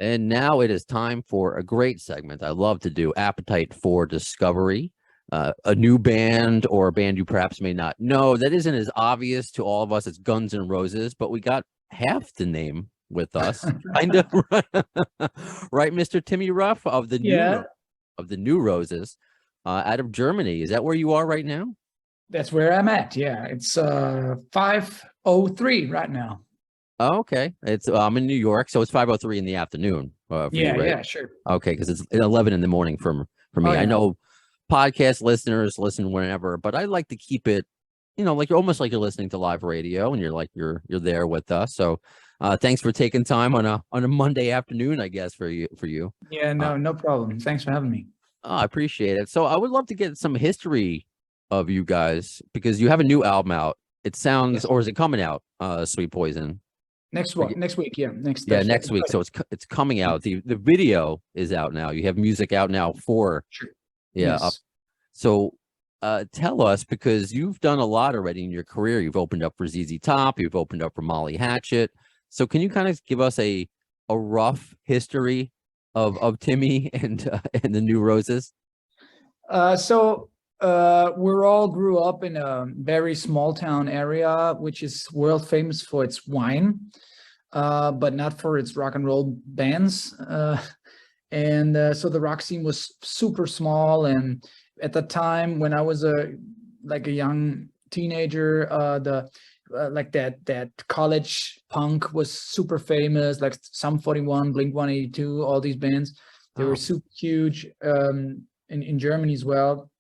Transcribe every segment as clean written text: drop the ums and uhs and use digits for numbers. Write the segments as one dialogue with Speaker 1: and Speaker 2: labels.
Speaker 1: And now it is time for a great segment I love to do, Appetite for Discovery. A new band or a band you perhaps may not know that isn't as obvious to all of us as Guns N' Roses, but we got half the name with us, kind of, right, Mr. Timmy Rough of the
Speaker 2: Yeah,
Speaker 1: New Roses, out of Germany. Is that where you are right now?
Speaker 2: that's where I'm at. Yeah, it's 5:03 right now.
Speaker 1: Oh, okay. It's I'm in New York, so it's 5:03 in the afternoon for you,
Speaker 2: Yeah,
Speaker 1: right?
Speaker 2: yeah, sure.
Speaker 1: Okay, because it's 11 in the morning for
Speaker 2: Oh
Speaker 1: me. I
Speaker 2: yeah.
Speaker 1: know podcast listeners listen whenever, but I like to keep it, like you're almost like you're listening to live radio, and you're there with us. So, thanks for taking time on a Monday afternoon, I guess for you.
Speaker 2: Yeah,
Speaker 1: Uh,
Speaker 2: no problem. Thanks for having me.
Speaker 1: I appreciate it. So I would love to get some history of you guys because you have a new album out. It sounds,
Speaker 2: Yes.
Speaker 1: or is it coming out? Sweet Poison.
Speaker 2: Next week, yeah, next
Speaker 1: Yeah,
Speaker 2: Thursday.
Speaker 1: next week. So it's coming out. The video is out now. You have music out now for
Speaker 2: Sure.
Speaker 1: yeah.
Speaker 2: Yes.
Speaker 1: So tell us, because you've done a lot already in your career. You've opened up for ZZ Top. You've opened up for Molly Hatchet. So can you kind of give us a rough history of Timmy and the New Roses?
Speaker 2: We're all grew up in a very small town area, which is world famous for its wine, but not for its rock and roll bands. So the rock scene was super small, and at the time when I was a young teenager, the like that college punk was super famous, like Sum 41, Blink 182, all these bands. They were
Speaker 1: Oh,
Speaker 2: super huge in Germany as well.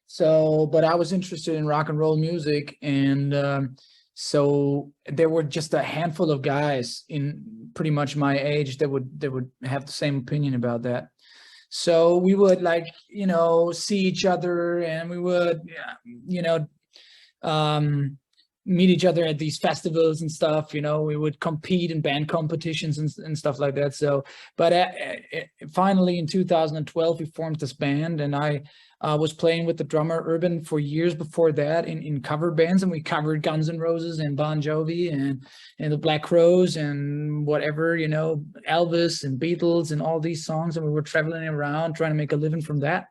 Speaker 2: So, but I was interested in rock and roll music, and so there were just a handful of guys in pretty much my age that would have the same opinion about that. So we would see each other, and we would you know um meet each other at these festivals and stuff. We would compete in band competitions and stuff like that. So but finally in 2012 we formed this band, and I was playing with the drummer Urban for years before that in cover bands, and we covered Guns N' Roses and Bon Jovi and the Black Crowes and whatever, Elvis and Beatles and all these songs, and we were traveling around trying to make a living from that.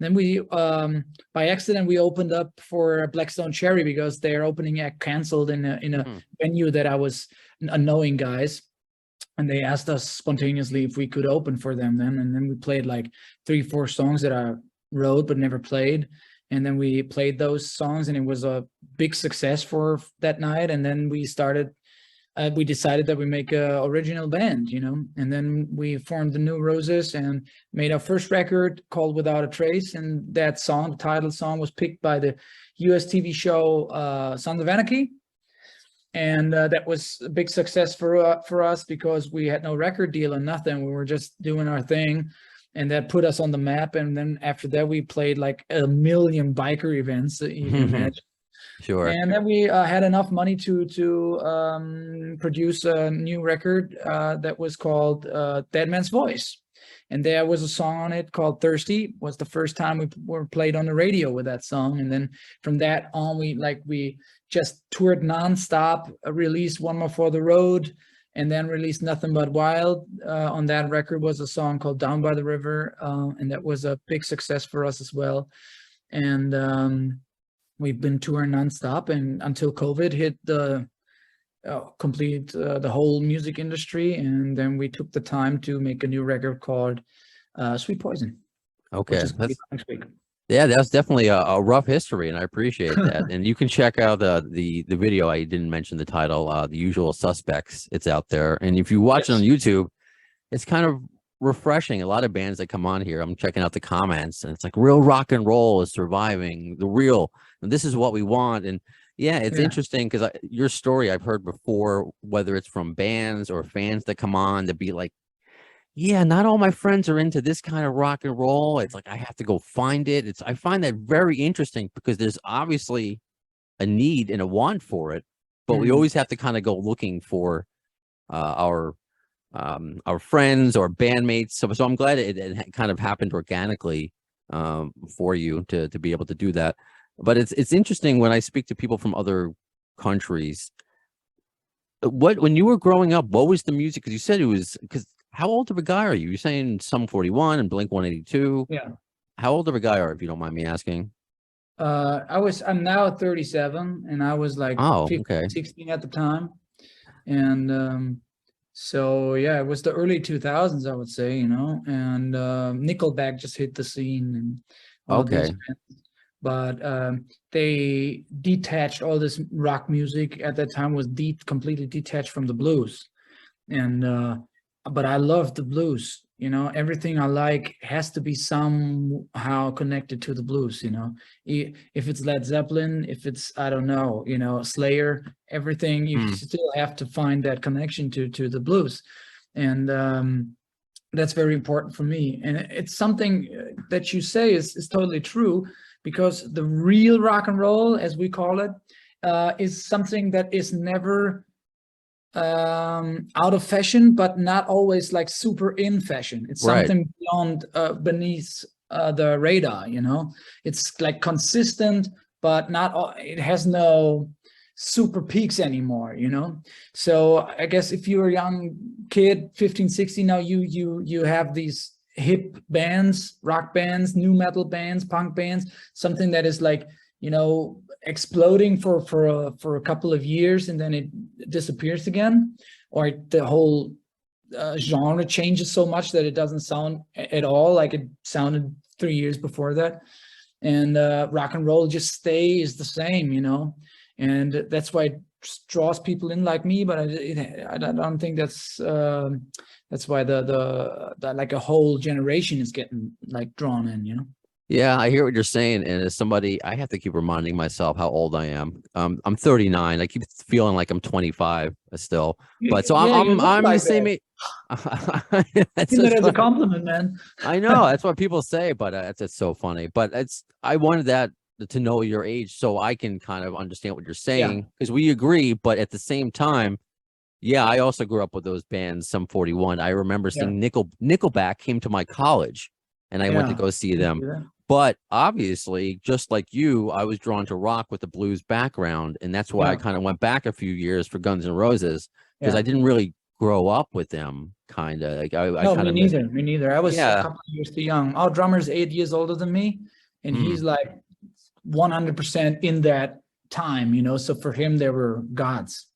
Speaker 2: Then we, by accident, we opened up for Blackstone Cherry because their opening act canceled in a
Speaker 1: hmm.
Speaker 2: venue that I was knowing guys, and they asked us spontaneously if we could open for them then, and then we played like 3 4 songs that I wrote but never played, and then we played those songs, and it was a big success for that night. And then we decided that we make a original band, and then we formed the New Roses and made our first record called Without a Trace. And that song, the title song, was picked by the US TV show Sons of Anarchy. And that was a big success for us because we had no record deal or nothing. We were just doing our thing, and that put us on the map. And then after that, we played like a million biker events that you can imagine.
Speaker 1: Sure.
Speaker 2: And then we had enough money to produce a new record that was called Dead Man's Voice. And there was a song on it called Thirsty. Was the first time we were played on the radio with that song. And then from that on, we just toured nonstop, released One More for the Road, and then released Nothing But Wild. On that record was a song called Down by the River, and that was a big success for us as well. And we've been touring nonstop, and until COVID hit the whole music industry, and then we took the time to make a new record called Sweet Poison, which
Speaker 1: Okay.
Speaker 2: is next week.
Speaker 1: Yeah, that's definitely a rough history, and I appreciate that. And you can check out the video. I didn't mention the title, The Usual Suspects. It's out there, and if you watch it on
Speaker 2: Yes.
Speaker 1: YouTube, it's kind of refreshing. A lot of bands that come on here, I'm checking out the comments, and it's like real rock and roll is surviving. The real, and this is what we want. And yeah, it's
Speaker 2: Yeah.
Speaker 1: interesting because your story I've heard before, whether it's from bands or fans that come on to be like, yeah, not all my friends are into this kind of rock and roll. It's like I have to go find it. I find that very interesting because there's obviously a need and a want for it, but we
Speaker 2: Mhm.
Speaker 1: always have to kind of go looking for our friends or bandmates. So I'm glad it kind of happened organically for you to be able to do that. But it's interesting when I speak to people from other countries. When you were growing up, what was the music? Because you said it was because how old of a guy are you? You're saying Sum 41 and Blink 182.
Speaker 2: Yeah.
Speaker 1: How old of a guy are you, if you don't mind me asking?
Speaker 2: I'm now 37, and I was like
Speaker 1: Oh,
Speaker 2: 15,
Speaker 1: okay.
Speaker 2: 16 at the time. And so yeah, it was the early 2000s, I would say, and Nickelback just hit the scene and all these
Speaker 1: Okay.
Speaker 2: bands. But they detached all this rock music at that time, was completely detached from the blues. And but I love the blues. Everything I like has to be somehow connected to the blues. If it's Led Zeppelin, if it's, I don't know, Slayer, everything, you
Speaker 1: Hmm.
Speaker 2: still have to find that connection to the blues. And that's very important for me. And it's something that you say is totally true, because the real rock and roll, as we call it, is something that is never out of fashion, but not always like super in fashion. It's
Speaker 1: Right.
Speaker 2: something beyond, beneath the radar. It's like consistent, but not it has no super peaks anymore. So I guess if you're a young kid, 15, 16, now you have these hip bands, rock bands, new metal bands, punk bands, something that is like, exploding for a couple of years, and then it disappears again, or the whole genre changes so much that it doesn't sound at all like it sounded 3 years before that. And rock and roll just stays the same, and that's why it draws people in like me. But I don't think that's why the like a whole generation is getting like drawn in.
Speaker 1: Yeah, I hear what you're saying. And as somebody, I have to keep reminding myself how old I am. I'm 39. I keep feeling like I'm 25 still. But so I'm
Speaker 2: Yeah, you
Speaker 1: I'm
Speaker 2: look
Speaker 1: I'm the
Speaker 2: like
Speaker 1: same
Speaker 2: that.
Speaker 1: age. That's
Speaker 2: Take that
Speaker 1: just
Speaker 2: as a
Speaker 1: what
Speaker 2: compliment, man.
Speaker 1: I know. That's what people say, but it's so funny. But I wanted that to know your age so I can kind of understand what you're
Speaker 2: Yeah,
Speaker 1: saying, because we agree, but at the same time, yeah, I also grew up with those bands, Sum 41. I remember
Speaker 2: yeah,
Speaker 1: seeing Nickelback came to my college, and I went to
Speaker 2: yeah.
Speaker 1: go see
Speaker 2: I
Speaker 1: them.
Speaker 2: see that.
Speaker 1: But obviously, just like you, I was drawn to rock with the blues background, and that's why I
Speaker 2: Yeah,
Speaker 1: kind of went back a few years for Guns N' Roses, because
Speaker 2: yeah.
Speaker 1: I didn't really grow up with them. Kind of like I
Speaker 2: No,
Speaker 1: kind
Speaker 2: me
Speaker 1: of missed.
Speaker 2: neither. Me neither. I was a
Speaker 1: Yeah.
Speaker 2: couple of years too young. Our drummer's 8 years older than me, and he's
Speaker 1: Mm.
Speaker 2: like 100% in that time. So for him, they were gods.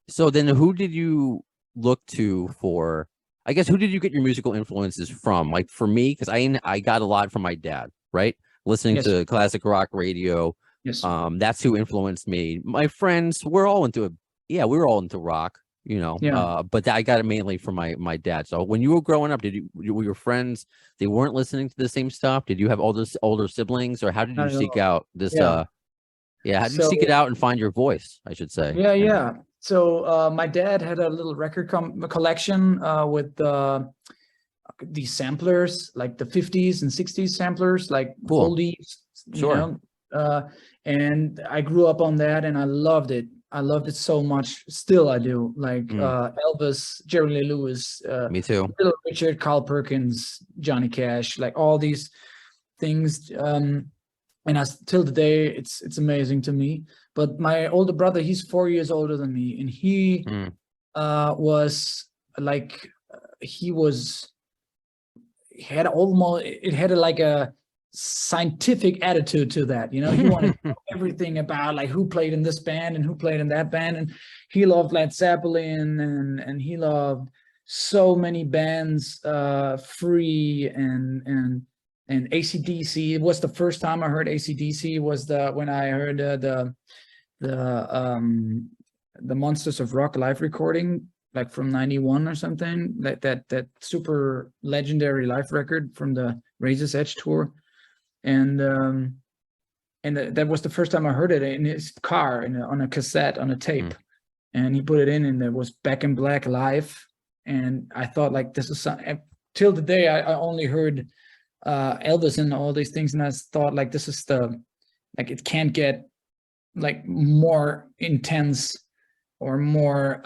Speaker 1: So then, who did you look to for? I guess who did you get your musical influences from? Like for me, because I got a lot from my dad, right? Listening
Speaker 2: Yes,
Speaker 1: to classic rock radio.
Speaker 2: yes,
Speaker 1: That's who influenced me. My friends, we're all into it. Yeah, we were all into rock,
Speaker 2: yeah.
Speaker 1: but I got it mainly from my dad. So when you were growing up, were your friends, they weren't listening to the same stuff? Did you have older siblings, or how did you
Speaker 2: Not at
Speaker 1: seek
Speaker 2: all.
Speaker 1: out this?
Speaker 2: Yeah.
Speaker 1: Yeah, how did you seek it
Speaker 2: So
Speaker 1: out and find your voice? I should say.
Speaker 2: yeah,
Speaker 1: And
Speaker 2: yeah. So my dad had a little record collection with these samplers, like the 50s and 60s samplers, like
Speaker 1: cool.
Speaker 2: oldies, you
Speaker 1: Sure.
Speaker 2: know. Uh, and I grew up on that, and I loved it. I loved it so much. Still, I do. Like
Speaker 1: Mm,
Speaker 2: Elvis, Jerry Lee Lewis,
Speaker 1: me too.
Speaker 2: Little Richard, Carl Perkins, Johnny Cash, like all these things. And till today, it's amazing to me. But my older brother, he's 4 years older than me, and he
Speaker 1: Mm,
Speaker 2: was like he was had almost it had like a scientific attitude to that. He wanted to know everything about like who played in this band and who played in that band, and he loved Led Zeppelin, and he loved so many bands, Free and AC/DC. It was the first time I heard AC/DC, was when I heard the the Monsters of Rock live recording, like from 91 or something, like that super legendary live record from the Razor's Edge tour. And that was the first time I heard it in his car, on a cassette, on a tape.
Speaker 1: mm.
Speaker 2: And he put it in, and it was Back in Black live. And I thought, like, this is till the day I only heard Elvis and all these things, and I thought, like, this is like, it can't get like more intense or more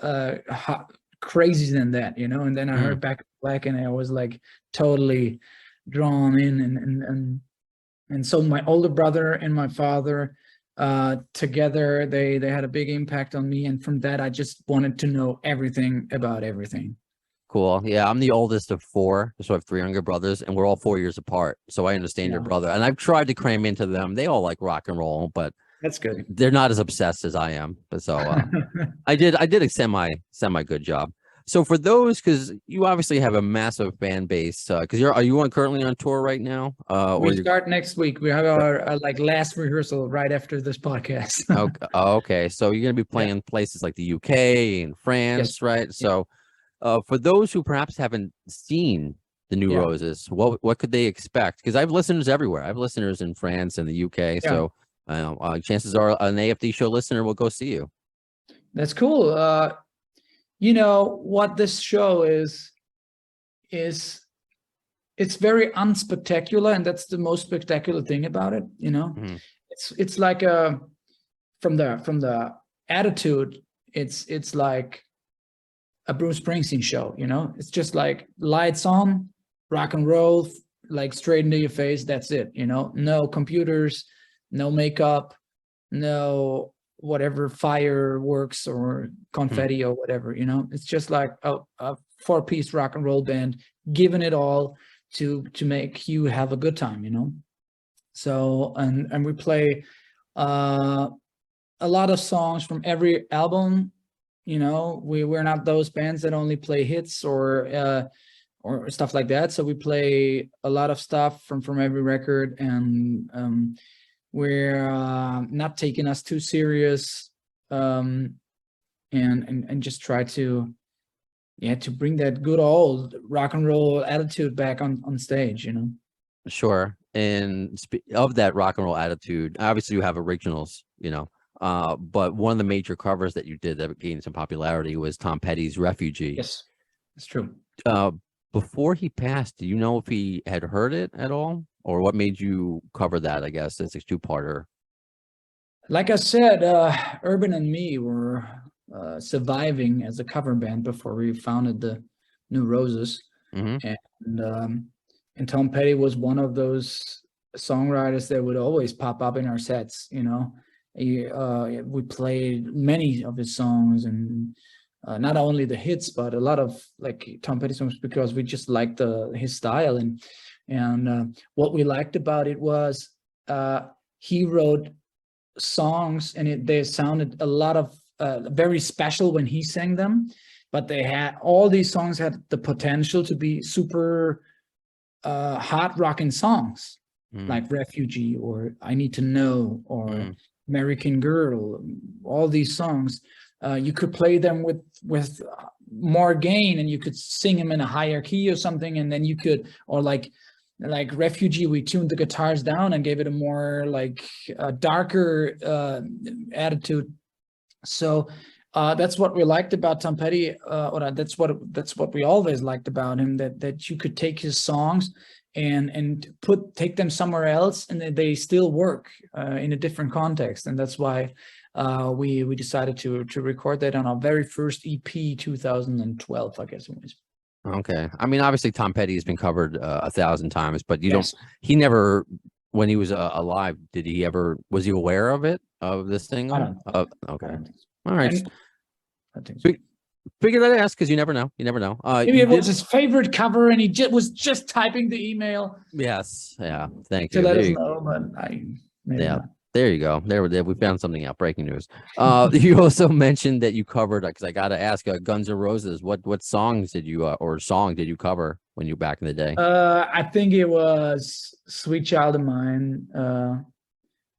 Speaker 2: crazy than that. And then I
Speaker 1: Mm.
Speaker 2: heard Back in Black, and I was like totally drawn in. And so my older brother and my father, together, they had a big impact on me, and from that I just wanted to know everything about everything.
Speaker 1: Cool. Yeah, I'm the oldest of four, so I have three younger brothers, and we're all 4 years apart. So I understand your
Speaker 2: Yeah,
Speaker 1: brother, and I've tried to cram into them. They all like rock and roll, but
Speaker 2: that's good.
Speaker 1: they're not as obsessed as I am. But I did a semi good job. So for those, because you obviously have a massive fan base, because are you currently on tour right now? Or
Speaker 2: We
Speaker 1: you
Speaker 2: start next week. We have our like last rehearsal right after this podcast.
Speaker 1: okay, okay. So you're gonna be
Speaker 2: Yeah.
Speaker 1: playing places like the UK and
Speaker 2: Yes.
Speaker 1: France, right?
Speaker 2: Yeah.
Speaker 1: So for those who perhaps haven't seen the New
Speaker 2: Yeah.
Speaker 1: Roses, what could they expect? Because I have listeners everywhere. I have listeners in France and the UK.
Speaker 2: Yeah.
Speaker 1: So chances are an AFD show listener will go see you.
Speaker 2: That's cool. You know what this show is it's very unspectacular, and that's the most spectacular thing about it. You know,
Speaker 1: Mhm.
Speaker 2: it's like a from the attitude, it's like a Bruce Springsteen show. You know, it's just like lights on, rock and roll, like straight into your face. That's it. You know, no computers, no makeup, no whatever fireworks or
Speaker 1: Hmm.
Speaker 2: confetti or whatever. You know, it's just like a four-piece rock and roll band giving it all to make you have a good time. You know, so and we play uh a lot of songs from every album. You know, we're not those bands that only play hits or stuff like that. So we play a lot of stuff from every record, and we're not taking us too serious, um, and just try to to bring that good old rock and roll attitude back on stage. You know.
Speaker 1: Sure. And of that rock and roll attitude, obviously you have originals, but one of the major covers that you did that gained some popularity was Tom Petty's Refugee.
Speaker 2: Yes, it's true.
Speaker 1: Uh, Before he passed, do you know if he had heard it at all? Or what made you cover that? I guess it's a two-parter.
Speaker 2: Like I said, Urban and me were surviving as a cover band before we founded the New Roses,
Speaker 1: Hmm.
Speaker 2: and um, and Tom Petty was one of those songwriters that would always pop up in our sets. You know, we played many of his songs, and not only the hits, but a lot of like Tom Petty songs because we just liked his style, and what we liked about it was he wrote songs, and they sounded a lot of very special when he sang them, but they had all these songs had the potential to be super hot rocking songs
Speaker 1: Mm,
Speaker 2: like Refugee or I Need to Know or
Speaker 1: mm,
Speaker 2: American Girl. All these songs, you could play them with more gain, and you could sing them in a higher key or something, and then you could, or like Refugee, we tuned the guitars down and gave it a more like darker attitude. So that's what we liked about Tom Petty, or that's what we always liked about him. That you could take his songs and take them somewhere else, and they still work in a different context. And that's why we decided to record that on our very first EP, 2012, I guess it was.
Speaker 1: okay. I mean, obviously Tom Petty has been covered 1,000 times, but
Speaker 2: Yes.
Speaker 1: he never, when he was alive, was he aware of it, of this
Speaker 2: I
Speaker 1: single?
Speaker 2: don't. I
Speaker 1: Okay.
Speaker 2: don't think so.
Speaker 1: All right.
Speaker 2: And I think so.
Speaker 1: Figured I'd ask because you never know. You never know.
Speaker 2: Maybe
Speaker 1: You
Speaker 2: it was
Speaker 1: did.
Speaker 2: his favorite cover, and he was just typing the email
Speaker 1: Yes. Yeah. Thank
Speaker 2: to
Speaker 1: you.
Speaker 2: let us know, but maybe
Speaker 1: Yeah.
Speaker 2: not.
Speaker 1: There you go. There. We found something out. Breaking news. You also mentioned that you covered, because I got to ask, Guns N' Roses. What songs did you or song did you cover when you back in the day?
Speaker 2: I think it was "Sweet Child of Mine,"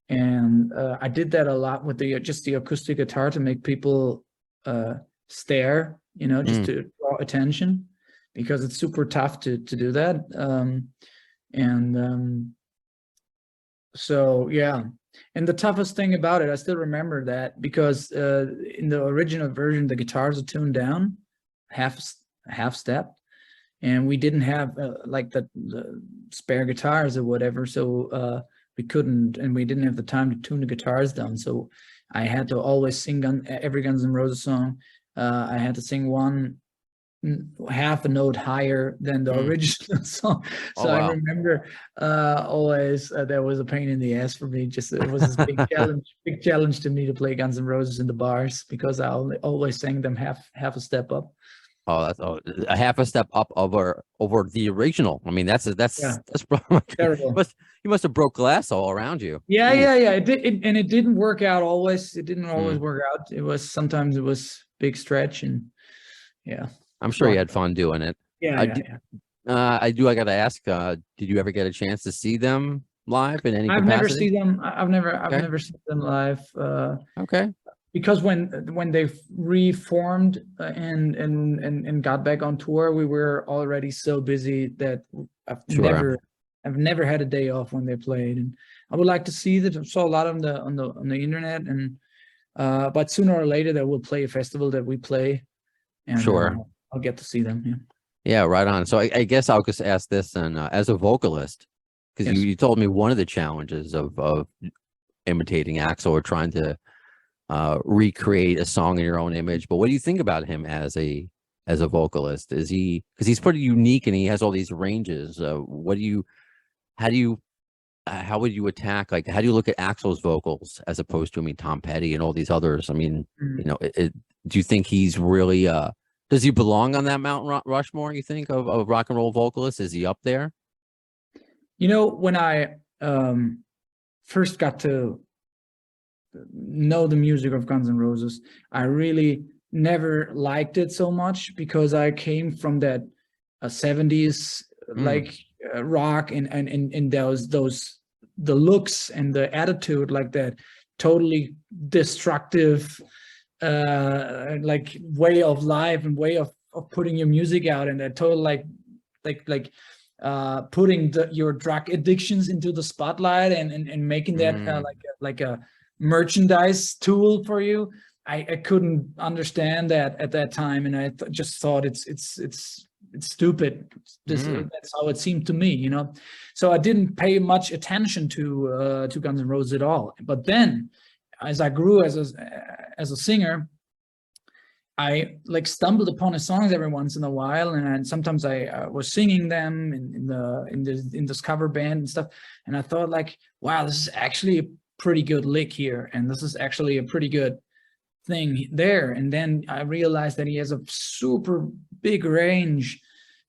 Speaker 2: and I did that a lot with just the acoustic guitar to make people stare, you know, just
Speaker 1: Mm,
Speaker 2: to draw attention, because it's super tough to do that. And So yeah, and the toughest thing about it, I still remember that, because in the original version the guitars are tuned down half half step, and we didn't have like the spare guitars or whatever, so we couldn't, and we didn't have the time to tune the guitars down. So I had to always sing every Guns N' Roses song. I had to sing one half a note higher than the
Speaker 1: mm.
Speaker 2: original song.
Speaker 1: Oh,
Speaker 2: So I
Speaker 1: wow.
Speaker 2: remember always that was a pain in the ass for me. Just it was this big challenge to me to play Guns N' Roses in the bars, because I always sang them half a step up.
Speaker 1: Oh, that's a half a step up over the original. I mean,
Speaker 2: Yeah,
Speaker 1: that's probably
Speaker 2: terrible.
Speaker 1: you must have broke glass all around you.
Speaker 2: Yeah,
Speaker 1: Jeez.
Speaker 2: yeah, yeah. And it didn't work out always. It didn't always
Speaker 1: Mm.
Speaker 2: work out. It was sometimes it was big stretch and yeah.
Speaker 1: I'm sure you
Speaker 2: But
Speaker 1: had fun doing it.
Speaker 2: yeah,
Speaker 1: I
Speaker 2: yeah,
Speaker 1: do.
Speaker 2: yeah.
Speaker 1: I got to ask. Did you ever get a chance to see them live in any
Speaker 2: I've never
Speaker 1: capacity?
Speaker 2: seen them. I've
Speaker 1: Okay.
Speaker 2: never seen them live.
Speaker 1: Okay.
Speaker 2: Because when they reformed and got back on tour, we were already so busy that I've
Speaker 1: Sure.
Speaker 2: never I've never had a day off when they played. And I would like to see that. I saw a lot on the internet, and but sooner or later they will play a festival that we play, and
Speaker 1: Sure.
Speaker 2: I'll get to see them. Yeah.
Speaker 1: Yeah. Right on. So I guess I'll just ask this, and as a vocalist, because
Speaker 2: Yes.
Speaker 1: you told me one of the challenges of imitating Axl or trying to recreate a song in your own image. But what do you think about him as a vocalist? Is he, because he's pretty unique and he has all these ranges? What do you how do you how would you attack, like, how do you look at Axl's vocals as opposed to, I mean, Tom Petty and all these others? I mean,
Speaker 2: Mm.
Speaker 1: do you think he's really does he belong on that Mount Rushmore, you think, of rock and roll vocalists? Is he up there?
Speaker 2: You know, when I first got to know the music of Guns N' Roses, I really never liked it so much because I came from that 70s
Speaker 1: Mm,
Speaker 2: like rock and those the looks and the attitude like that totally destructive like way of life and way of putting your music out, and that total like putting your drug addictions into the spotlight and making that
Speaker 1: mm,
Speaker 2: like a merchandise tool for you. I couldn't understand that at that time, and I just thought it's stupid. This
Speaker 1: mm,
Speaker 2: that's how it seemed to me, you know. So I didn't pay much attention to Guns N' Roses at all. But then, as I grew as a singer, I like stumbled upon his songs every once in a while, and sometimes I was singing them in this cover band and stuff. And I thought like, wow, this is actually a pretty good lick here, and this is actually a pretty good thing there. And then I realized that he has a super big range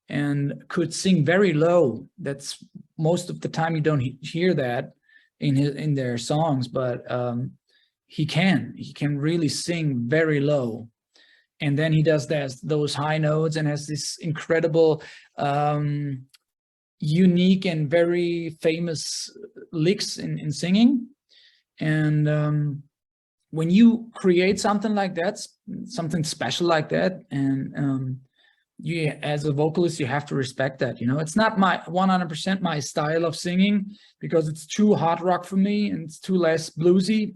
Speaker 2: and could sing very low. That's most of the time you don't hear that in their songs, but he can really sing very low, and then he does those high notes and has this incredible unique and very famous licks in singing. And when you create something like that, something special like that, and you as a vocalist you have to respect that, you know. It's not my 100% my style of singing because it's too hard rock for me and it's too less bluesy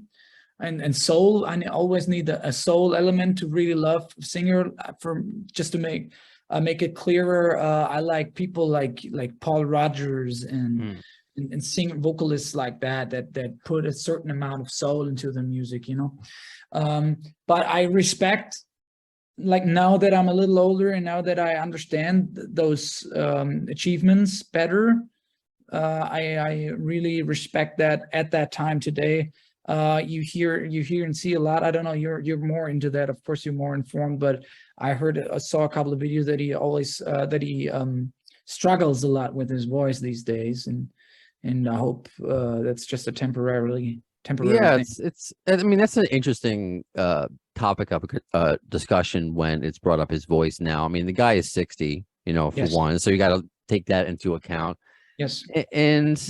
Speaker 2: and soul. I always need a soul element to really love singer, for just to make it clearer. I like people like Paul Rodgers
Speaker 1: mm.
Speaker 2: and singer vocalists like that put a certain amount of soul into the music, you know. But I respect, like, now that I'm a little older and now that I understand those achievements better, I really respect that at that time today. You hear and see a lot. I don't know. You're more into that. Of course, you're more informed. But I saw a couple of videos that he always that he struggles a lot with his voice these days, and I hope that's just a temporary
Speaker 1: Yeah,
Speaker 2: thing.
Speaker 1: I mean, that's an interesting topic of discussion when it's brought up, his voice now. I mean, the guy is 60, for
Speaker 2: Yes.
Speaker 1: one, so you got to take that into account.
Speaker 2: Yes.
Speaker 1: And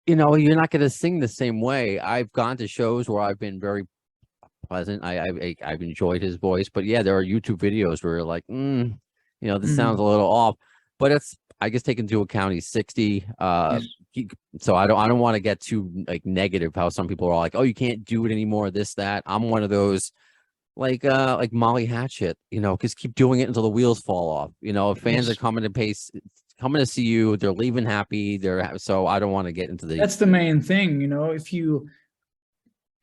Speaker 1: you're not going to sing the same way. I've gone to shows where I've been very pleasant. I've enjoyed his voice, but yeah, there are YouTube videos where you're like, this sounds
Speaker 2: Mm.
Speaker 1: a little off. But it's, I guess, take into account he's 60.
Speaker 2: Yes.
Speaker 1: So I don't want to get too like negative. How some people are like, oh, you can't do it anymore. This, that. I'm one of those, like Molly Hatchet. Because keep doing it until the wheels fall off. If fans are
Speaker 2: Yes.
Speaker 1: coming to see you, they're leaving happy. So I don't want to get into the.
Speaker 2: That's the main thing, you know. If you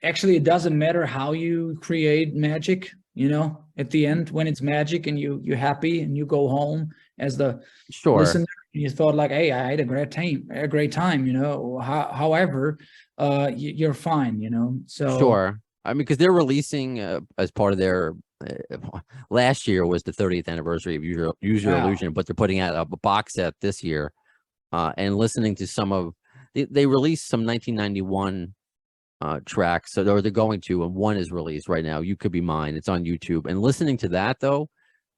Speaker 2: actually, it doesn't matter how you create magic, you know. At the end, when it's magic and you're happy and you go home as the
Speaker 1: Sure.
Speaker 2: listener, and you thought like, hey, I had a great time, you know. However, you're fine, you know. So
Speaker 1: Sure. I mean, because they're releasing as part of their last year was the 30th anniversary of Use Your
Speaker 2: Wow.
Speaker 1: Illusion, but they're putting out a box set this year. And listening to some of they released some 1991 tracks, so they're going to, and one is released right now. You Could Be Mine. It's on YouTube. And listening to that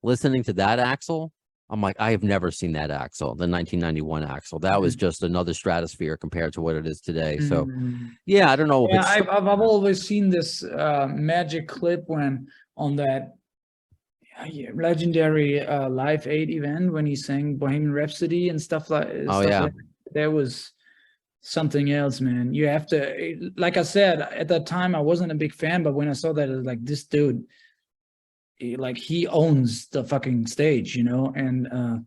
Speaker 1: Axl, I'm like, I have never seen that Axl, the 1991 Axl. That was just another stratosphere compared to what it is today. So
Speaker 2: Mm.
Speaker 1: yeah, I don't know if
Speaker 2: Yeah,
Speaker 1: it's
Speaker 2: I've always seen this magic clip when on that legendary Live Aid event when he sang Bohemian Rhapsody and stuff like
Speaker 1: oh
Speaker 2: stuff
Speaker 1: yeah,
Speaker 2: like that. There was something else, man. You have to, like I said, at that time I wasn't a big fan, but when I saw that, it was like, this dude, like he owns the fucking stage, you know, and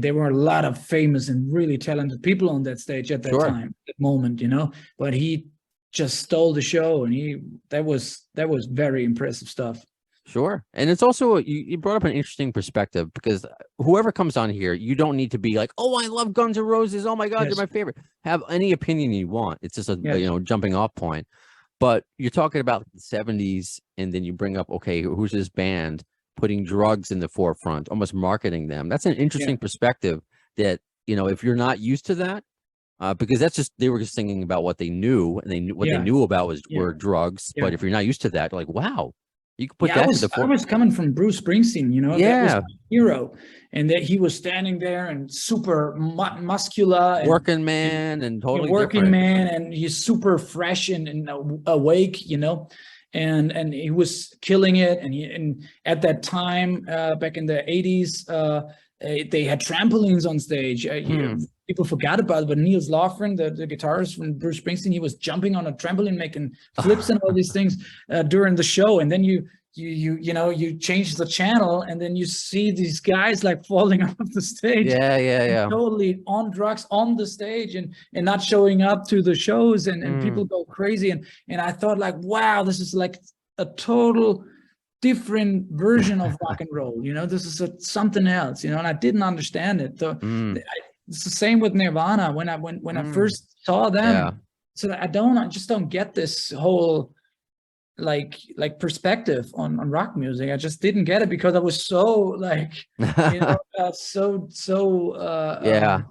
Speaker 2: there were a lot of famous and really talented people on that stage at that
Speaker 1: sure.
Speaker 2: time, that moment, you know, but he just stole the show, and that was very impressive stuff.
Speaker 1: Sure. And it's also, you brought up an interesting perspective, because whoever comes on here, you don't need to be like, oh, I love Guns N' Roses. Oh my God, they're
Speaker 2: Yes,
Speaker 1: my favorite. Have any opinion you want. It's just a
Speaker 2: yes,
Speaker 1: jumping off point. But you're talking about the 70s, and then you bring up, okay, who's this band putting drugs in the forefront, almost marketing them. That's an
Speaker 2: yeah,
Speaker 1: interesting perspective that, if you're not used to that, because that's just, they were just singing about what they knew, and they knew what they
Speaker 2: yeah,
Speaker 1: knew about
Speaker 2: yeah,
Speaker 1: were drugs.
Speaker 2: yeah.
Speaker 1: But if you're not used to that, like, wow, you could put
Speaker 2: Yeah,
Speaker 1: that to the
Speaker 2: I
Speaker 1: fore.
Speaker 2: was coming from Bruce Springsteen, you know, that was
Speaker 1: Yeah.
Speaker 2: my hero, and that he was standing there and super muscular
Speaker 1: Working
Speaker 2: and
Speaker 1: man and
Speaker 2: you know,
Speaker 1: totally
Speaker 2: working
Speaker 1: different.
Speaker 2: man, and he's super fresh and awake, you know, and he was killing it. And at that time, back in the 80s, they had trampolines on stage. People forgot about it, but Niels Lofgren, the guitarist from Bruce Springsteen, he was jumping on a trampoline, making flips and all these things during the show. And then you change the channel, and then you see these guys like falling off the stage,
Speaker 1: Yeah.
Speaker 2: totally on drugs on the stage, and not showing up to the shows, and people go crazy. And I thought, like, wow, this is like a total different version of rock and roll, you know, this is something else, you know, and I didn't understand it. It's the same with Nirvana. When I first saw
Speaker 1: Yeah.
Speaker 2: them, so I just don't get this whole like perspective on rock music. I just didn't get it because I was so like, you know,
Speaker 1: Yeah.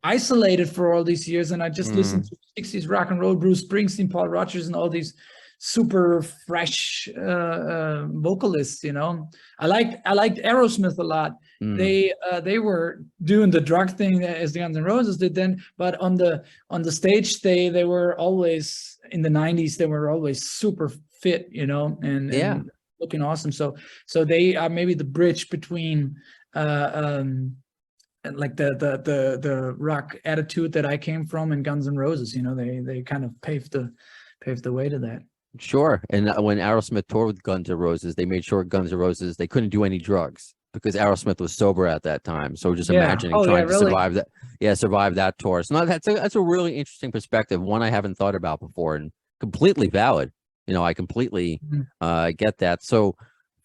Speaker 2: isolated for all these years, and I just listened
Speaker 1: Mm.
Speaker 2: to 60s rock and roll, Bruce Springsteen, Paul Rodgers, and all these super fresh vocalists, you know. I liked Aerosmith a lot.
Speaker 1: Mm.
Speaker 2: They were doing the drug thing as the Guns N' Roses did then, but on the stage they were always, in the 90s, they were always super fit, you know,
Speaker 1: Yeah.
Speaker 2: and looking awesome. So they are maybe the bridge between like the rock attitude that I came from in Guns N' Roses, you know. They kind of paved the way to that.
Speaker 1: Sure. And when Aerosmith toured with Guns N' Roses, they made sure Guns N' Roses, they couldn't do any drugs because Aerosmith was sober at that time. So just
Speaker 2: Yeah.
Speaker 1: imagining
Speaker 2: Oh yeah,
Speaker 1: trying to
Speaker 2: really.
Speaker 1: survive that. Yeah, survive that tour. So no, that's a really interesting perspective, one I haven't thought about before, and completely valid. I completely get that. So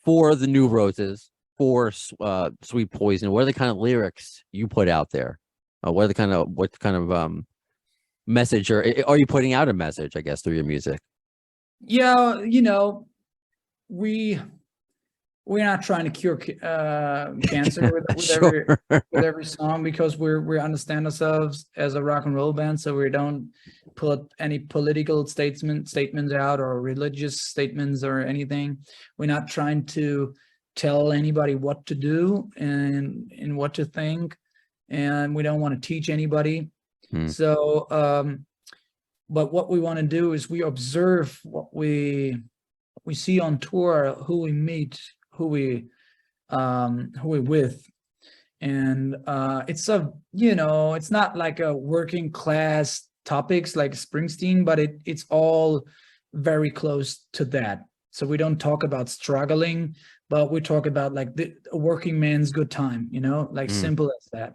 Speaker 1: for the New Roses, for Sweet Poison, what are the kind of lyrics you put out there? What kind of message, or are you putting out a message, I guess, through your music?
Speaker 2: Yeah, you know, we're not trying to cure cancer with
Speaker 1: Sure.
Speaker 2: every song, because we understand ourselves as a rock and roll band, so we don't put any political statements out, or religious statements or anything. We're not trying to tell anybody what to do and what to think, and we don't want to teach anybody. So but what we want to do is we observe what we see on tour, who we meet, who we with. And it's it's not like a working class topics like Springsteen, but it's all very close to that. So we don't talk about struggling, but we talk about like a working man's good time, you know, like simple as that.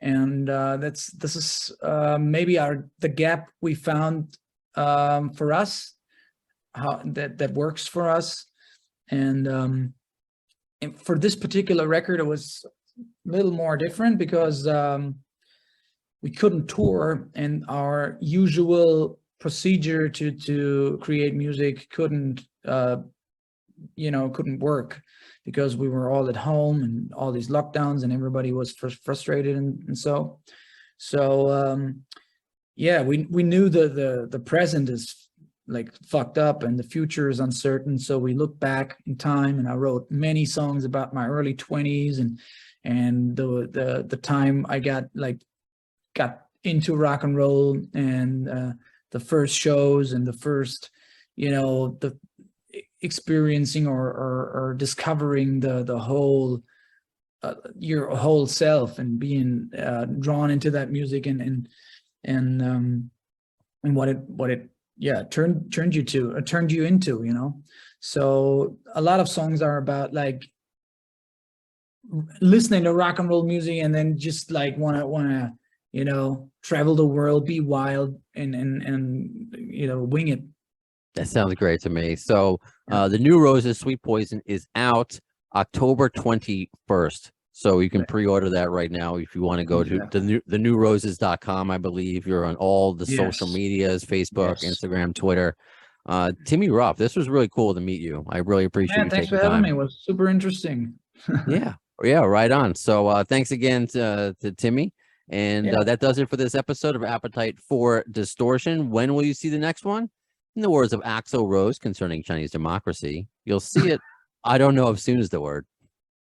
Speaker 2: And this is maybe the gap we found for us, how that works for us. And for this particular record, it was a little more different because we couldn't tour, and our usual procedure to create music couldn't couldn't work because we were all at home and all these lockdowns and everybody was frustrated and so yeah, we knew the present is like fucked up and the future is uncertain. So we look back in time, and I wrote many songs about my early 20s and the time I got into rock and roll, and the first shows and the first, the experiencing or discovering the whole your whole self, and being drawn into that music and what it turned you into. So a lot of songs are about like listening to rock and roll music and then just like wanna travel the world, be wild, and wing it.
Speaker 1: That sounds great to me. So the new Roses Sweet Poison is out October 21st. So you can pre-order that right now if you want to go to thenewroses.com. I believe you're on all the social medias, Facebook, Instagram, Twitter. Timmy Rough, this was really cool to meet you. I really appreciate you
Speaker 2: thanks
Speaker 1: taking
Speaker 2: for having
Speaker 1: time.
Speaker 2: me. It was super interesting.
Speaker 1: Yeah, right on. So thanks again to Timmy. And that does it for this episode of Appetite for Distortion. When will you see the next one? In the words of Axl Rose concerning Chinese democracy, you'll see it. I don't know if soon is the word.